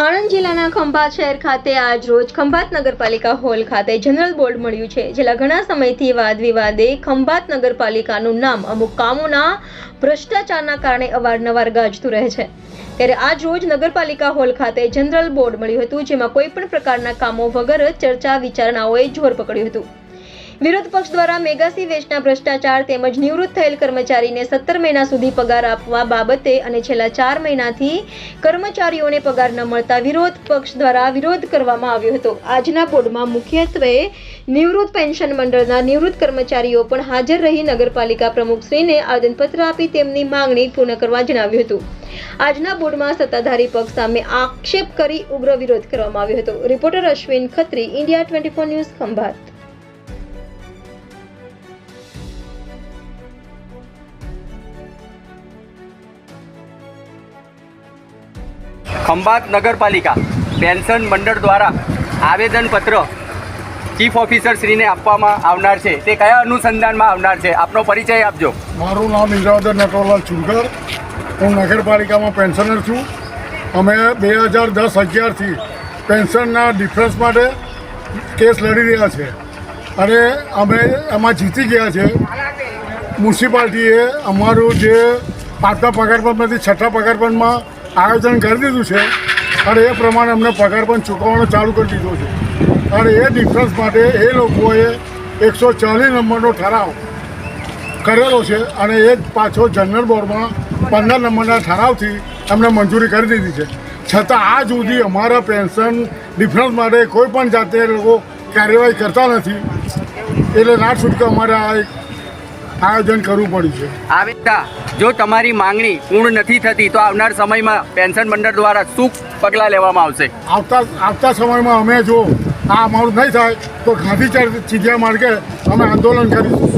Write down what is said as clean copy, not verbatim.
આણંદ જિલ્લાના ખંભાત શહેર ખાતે આજ રોજ ખંભાત નગરપાલિકા હોલ ખાતે જનરલ બોર્ડ મળ્યું છે. છેલ્લા ઘણા સમયથી વાદ વિવાદે ખંભાત નગરપાલિકાનું નામ અમુક કામોના ભ્રષ્ટાચારના કારણે અવારનવાર ગાજતું રહે છે. ત્યારે આજ રોજ નગરપાલિકા હોલ ખાતે જનરલ બોર્ડ મળ્યું હતું, જેમાં કોઈ પણ પ્રકારના કામો વગર ચર્ચા વિચારણાઓએ જોર પકડ્યું હતું. વિરોધ પક્ષ દ્વારા મેગા સી વેસ્ટના ભ્રષ્ટાચાર તેમજ નિવૃત્ત થયેલ કર્મચારીને 17 મહિના સુધી પગાર આપવા બાબતે અને છેલ્લા 4 મહિનાથી કર્મચારીઓને પગાર ન મળતા વિરોધ પક્ષ દ્વારા વિરોધ કરવામાં આવ્યો હતો. આજના બોર્ડમાં મુખ્યત્વે નિવૃત્ત પેન્શન મંડળના નિવૃત્ત કર્મચારીઓ પણ હાજર રહી નગરપાલિકા પ્રમુખશ્રીને આવેદનપત્ર આપી તેમની માંગણી પૂર્ણ કરવા જણાવ્યું હતું. આજના બોર્ડમાં સત્તાધારી પક્ષ સામે આક્ષેપ કરી ઉગ્ર વિરોધ કરવામાં આવ્યો હતો. Reporter Ashwin Khatri, India 24 news, Khambhat. Khambhat નગરપાલિકા પેન્શન મંડળ દ્વારા આવેદનપત્ર ચીફ ઓફિસર શ્રીને આપવામાં આવનાર છે. તે કયા અનુસંધાનમાં આવનાર છે? આપનો પરિચય આપજો. મારું નામ ઇન્દ્રાવદર નટવરલાલ ચુનકર. હું નગરપાલિકામાં પેન્શનર છું. અમે 2010-11થી પેન્શનના ડિફરન્સ માટે કેસ લડી રહ્યા છે અને અમે એમાં જીતી ગયા છે. મ્યુનિસિપાલિટીએ અમારું જે 5મા પગારપંચમાંથી 6ઠ્ઠા પગારપંચમાં આયોજન કરી દીધું છે અને એ પ્રમાણે અમને પગાર પણ ચૂકવવાનો ચાલુ કરી દીધો છે. અને એ ડિફરન્સ માટે એ લોકોએ 140 નંબરનો ઠરાવ કરેલો છે અને એ જ પાછો જનરલ બોર્ડમાં 15 નંબરના ઠરાવથી અમને મંજૂરી કરી દીધી છે. છતાં આજ સુધી અમારા પેન્શન ડિફરન્સ માટે કોઈ પણ જાતે એ લોકો કાર્યવાહી કરતા નથી. એટલે ના છૂટકે અમારે આ એક આયોજન કરવું પડ્યું છે. આવેદા જો તમારી માંગણી પૂર્ણ નથી થતી તો આવનાર સમયમાં પેન્શન મંડળ દ્વારા શું પગલાં લેવામાં આવશે? આવતા સમયમાં અમે જો આ અમારું નહીં થાય તો ગાંધી ચિંધ્યા માર્ગે અમે આંદોલન કરીશું.